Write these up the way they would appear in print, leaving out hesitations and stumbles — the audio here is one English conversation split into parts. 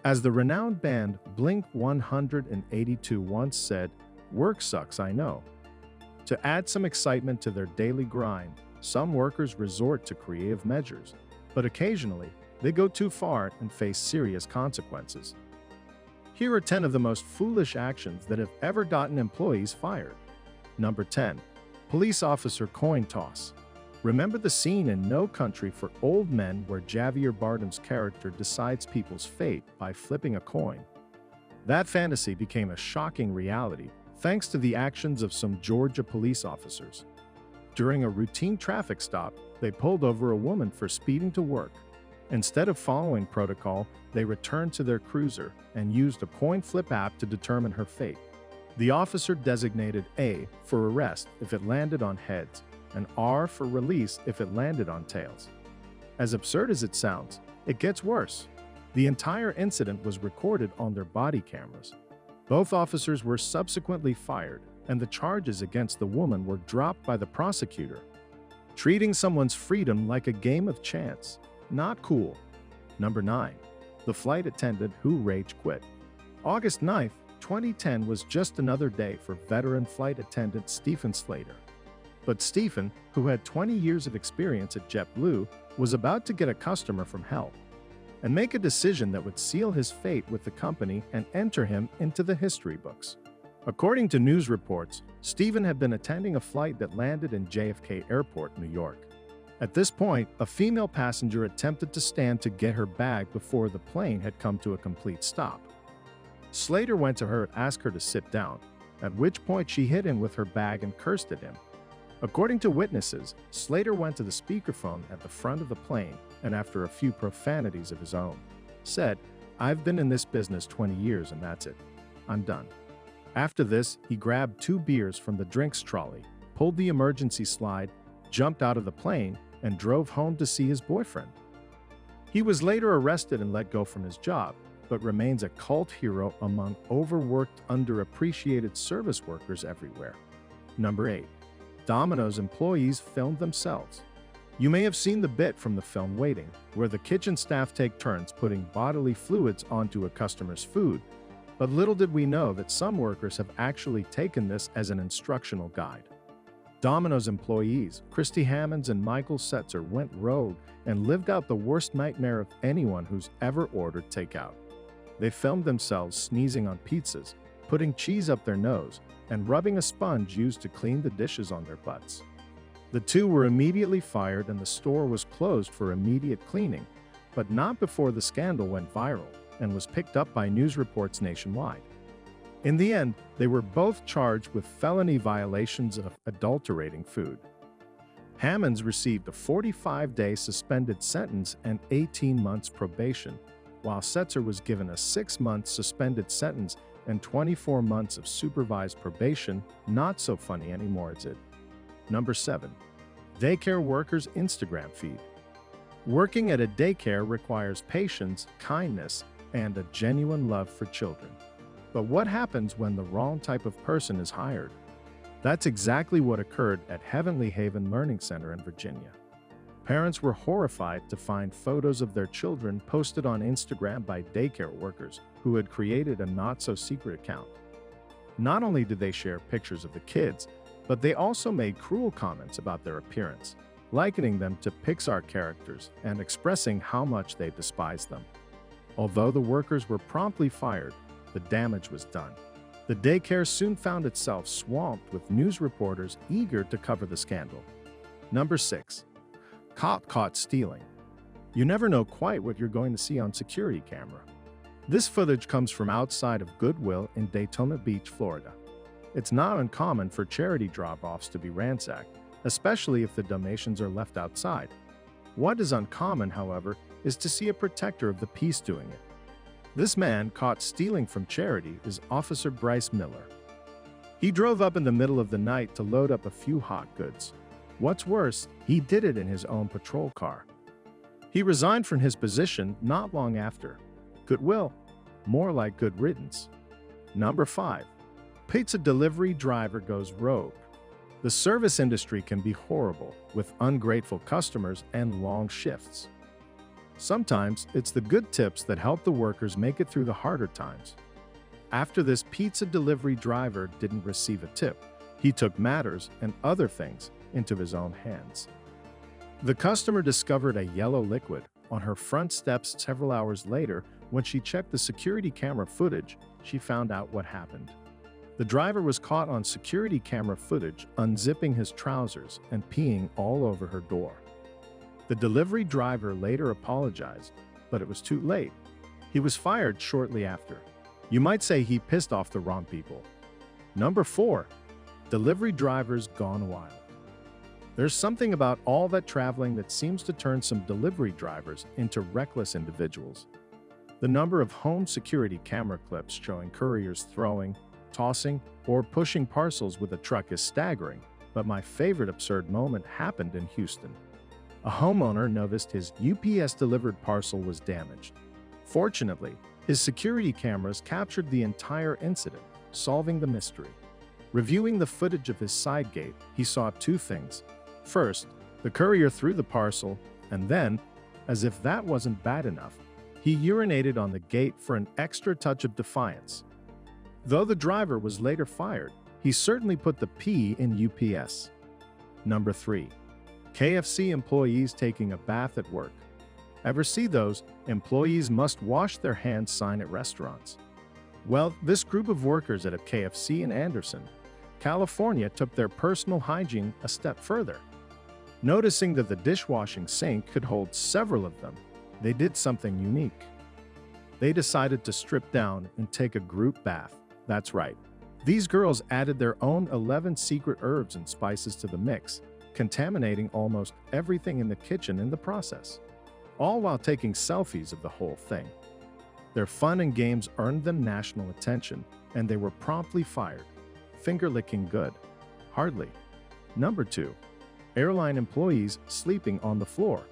As the renowned band Blink-182 once said, "Work sucks, I know." To add some excitement to their daily grind, some workers resort to creative measures, but occasionally they go too far and face serious consequences. Here are 10 of the most foolish actions that have ever gotten employees fired. Number 10. Police officer coin toss. Remember the scene in No Country for Old Men where Javier Bardem's character decides people's fate by flipping a coin? That fantasy became a shocking reality thanks to the actions of some Georgia police officers. During a routine traffic stop, they pulled over a woman for speeding to work. Instead of following protocol, they returned to their cruiser and used a coin flip app to determine her fate. The officer designated A for arrest if it landed on heads, and R for release if it landed on tails. As absurd as it sounds, it gets worse. The entire incident was recorded on their body cameras. Both officers were subsequently fired, and the charges against the woman were dropped by the prosecutor. Treating someone's freedom like a game of chance. Not cool. Number 9. The flight attendant who rage quit. August 9, 2010 was just another day for veteran flight attendant Stephen Slater. But Stephen, who had 20 years of experience at JetBlue, was about to get a customer from hell and make a decision that would seal his fate with the company and enter him into the history books. According to news reports, Stephen had been attending a flight that landed in JFK Airport, New York. At this point, a female passenger attempted to stand to get her bag before the plane had come to a complete stop. Slater went to her and asked her to sit down, at which point she hit him with her bag and cursed at him. According to witnesses, Slater went to the speakerphone at the front of the plane and after a few profanities of his own, said, "I've been in this business 20 years and that's it. I'm done." After this, he grabbed 2 beers from the drinks trolley, pulled the emergency slide, jumped out of the plane, and drove home to see his boyfriend. He was later arrested and let go from his job, but remains a cult hero among overworked, underappreciated service workers everywhere. Number 8. Domino's employees filmed themselves. You may have seen the bit from the film Waiting, where the kitchen staff take turns putting bodily fluids onto a customer's food, but little did we know that some workers have actually taken this as an instructional guide. Domino's employees, Christy Hammonds and Michael Setzer, went rogue and lived out the worst nightmare of anyone who's ever ordered takeout. They filmed themselves sneezing on pizzas, putting cheese up their nose, and rubbing a sponge used to clean the dishes on their butts. The 2 were immediately fired and the store was closed for immediate cleaning, but not before the scandal went viral and was picked up by news reports nationwide. In the end, they were both charged with felony violations of adulterating food. Hammonds received a 45-day suspended sentence and 18 months probation, while Setzer was given a 6-month suspended sentence and 24 months of supervised probation. Not so funny anymore, is it? Number 7. Daycare workers' Instagram feed. Working at a daycare requires patience, kindness, and a genuine love for children. But what happens when the wrong type of person is hired? That's exactly what occurred at Heavenly Haven Learning Center in Virginia. Parents were horrified to find photos of their children posted on Instagram by daycare workers who had created a not-so-secret account. Not only did they share pictures of the kids, but they also made cruel comments about their appearance, likening them to Pixar characters and expressing how much they despised them. Although the workers were promptly fired, the damage was done. The daycare soon found itself swamped with news reporters eager to cover the scandal. Number 6. Cop caught stealing. You never know quite what you're going to see on security camera. This footage comes from outside of Goodwill in Daytona Beach, Florida. It's not uncommon for charity drop-offs to be ransacked, especially if the donations are left outside. What is uncommon, however, is to see a protector of the peace doing it. This man caught stealing from charity is Officer Bryce Miller. He drove up in the middle of the night to load up a few hot goods. What's worse, he did it in his own patrol car. He resigned from his position not long after. Goodwill, more like good riddance. Number 5. Pizza delivery driver goes rogue. The service industry can be horrible, with ungrateful customers and long shifts. Sometimes it's the good tips that help the workers make it through the harder times. After this pizza delivery driver didn't receive a tip, he took matters and other things into his own hands. The customer discovered a yellow liquid on her front steps several hours later. When she checked the security camera footage, she found out what happened. The driver was caught on security camera footage unzipping his trousers and peeing all over her door. The delivery driver later apologized, but it was too late. He was fired shortly after. You might say he pissed off the wrong people. Number 4. Delivery drivers gone wild. There's something about all that traveling that seems to turn some delivery drivers into reckless individuals. The number of home security camera clips showing couriers throwing, tossing, or pushing parcels with a truck is staggering, but my favorite absurd moment happened in Houston. A homeowner noticed his UPS-delivered parcel was damaged. Fortunately, his security cameras captured the entire incident, solving the mystery. Reviewing the footage of his side gate, he saw 2 things. First, the courier threw the parcel, and then, as if that wasn't bad enough, he urinated on the gate for an extra touch of defiance. Though the driver was later fired, he certainly put the P in UPS. Number 3. KFC employees taking a bath at work. Ever see those employees must wash their hands sign at restaurants? Well, this group of workers at a KFC in Anderson, California took their personal hygiene a step further. Noticing that the dishwashing sink could hold several of them, they did something unique. They decided to strip down and take a group bath. That's right. These girls added their own 11 secret herbs and spices to the mix, contaminating almost everything in the kitchen in the process, all while taking selfies of the whole thing. Their fun and games earned them national attention, and they were promptly fired. Finger-licking good? Hardly. Number 2. Airline employees sleeping on the floor.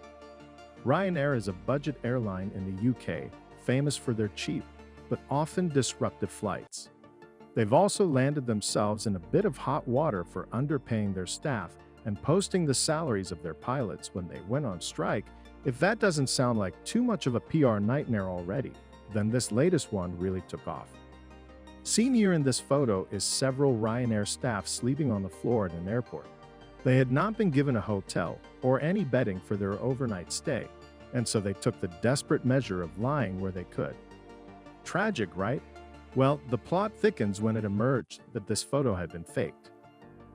Ryanair is a budget airline in the UK, famous for their cheap, but often disruptive flights. They've also landed themselves in a bit of hot water for underpaying their staff and posting the salaries of their pilots when they went on strike. If that doesn't sound like too much of a PR nightmare already, then this latest one really took off. Seen here in this photo is several Ryanair staff sleeping on the floor at an airport. They had not been given a hotel or any bedding for their overnight stay, and so they took the desperate measure of lying where they could. Tragic, right? Well, the plot thickens when it emerged that this photo had been faked.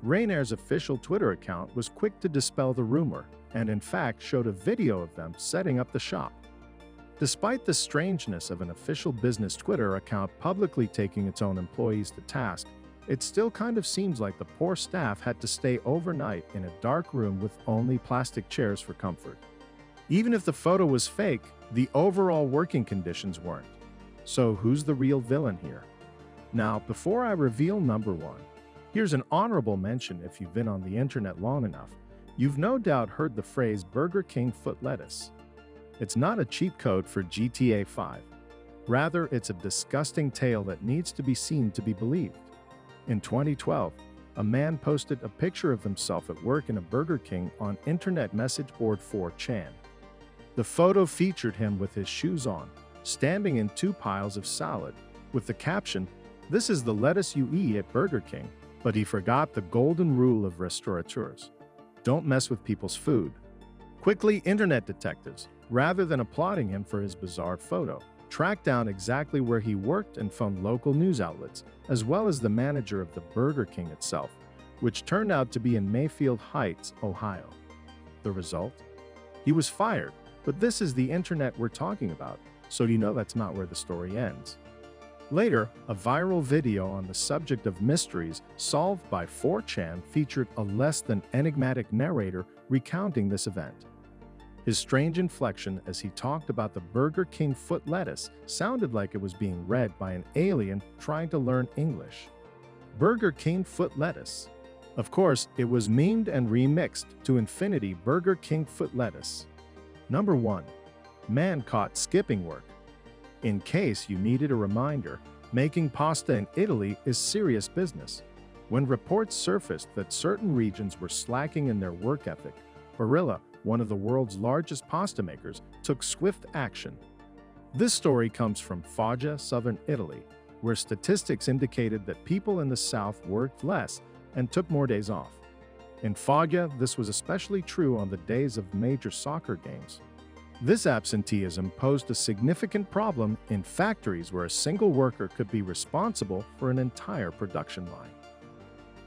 Ryanair's official Twitter account was quick to dispel the rumor, and in fact showed a video of them setting up the shop. Despite the strangeness of an official business Twitter account publicly taking its own employees to task, it still kind of seems like the poor staff had to stay overnight in a dark room with only plastic chairs for comfort. Even if the photo was fake, the overall working conditions weren't. So who's the real villain here? Now, before I reveal number 1, here's an honorable mention. If you've been on the internet long enough, you've no doubt heard the phrase Burger King foot lettuce. It's not a cheat code for GTA 5. Rather, it's a disgusting tale that needs to be seen to be believed. In 2012, a man posted a picture of himself at work in a Burger King on internet message board 4chan. The photo featured him with his shoes on, standing in 2 piles of salad, with the caption, "This is the lettuce you eat at Burger King," but he forgot the golden rule of restaurateurs. Don't mess with people's food. Quickly, internet detectives, rather than applauding him for his bizarre photo, tracked down exactly where he worked and phoned local news outlets, as well as the manager of the Burger King itself, which turned out to be in Mayfield Heights, Ohio. The result? He was fired, but this is the internet we're talking about, so you know that's not where the story ends. Later, a viral video on the subject of mysteries solved by 4chan featured a less than enigmatic narrator recounting this event. His strange inflection as he talked about the Burger King foot lettuce sounded like it was being read by an alien trying to learn English. Burger King foot lettuce. Of course, it was memed and remixed to infinity. Burger King foot lettuce. Number 1. Man caught skipping work. In case you needed a reminder, making pasta in Italy is serious business. When reports surfaced that certain regions were slacking in their work ethic, Barilla, one of the world's largest pasta makers, took swift action. This story comes from Foggia, southern Italy, where statistics indicated that people in the south worked less and took more days off. In Foggia, this was especially true on the days of major soccer games. This absenteeism posed a significant problem in factories where a single worker could be responsible for an entire production line.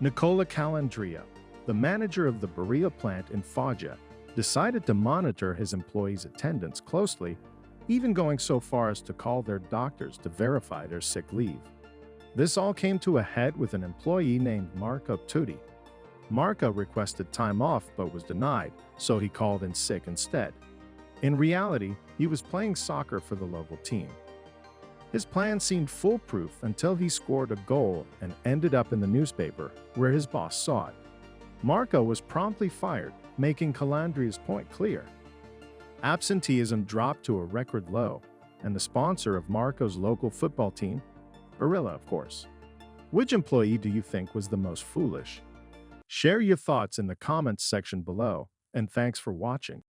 Nicola Calandria, the manager of the Berea plant in Foggia, decided to monitor his employees' attendance closely, even going so far as to call their doctors to verify their sick leave. This all came to a head with an employee named Marco Tutti. Marco requested time off but was denied, so he called in sick instead. In reality, he was playing soccer for the local team. His plan seemed foolproof until he scored a goal and ended up in the newspaper, where his boss saw it. Marco was promptly fired, making Calandria's point clear. Absenteeism dropped to a record low, and the sponsor of Marco's local football team? Barilla, of course. Which employee do you think was the most foolish? Share your thoughts in the comments section below, and thanks for watching.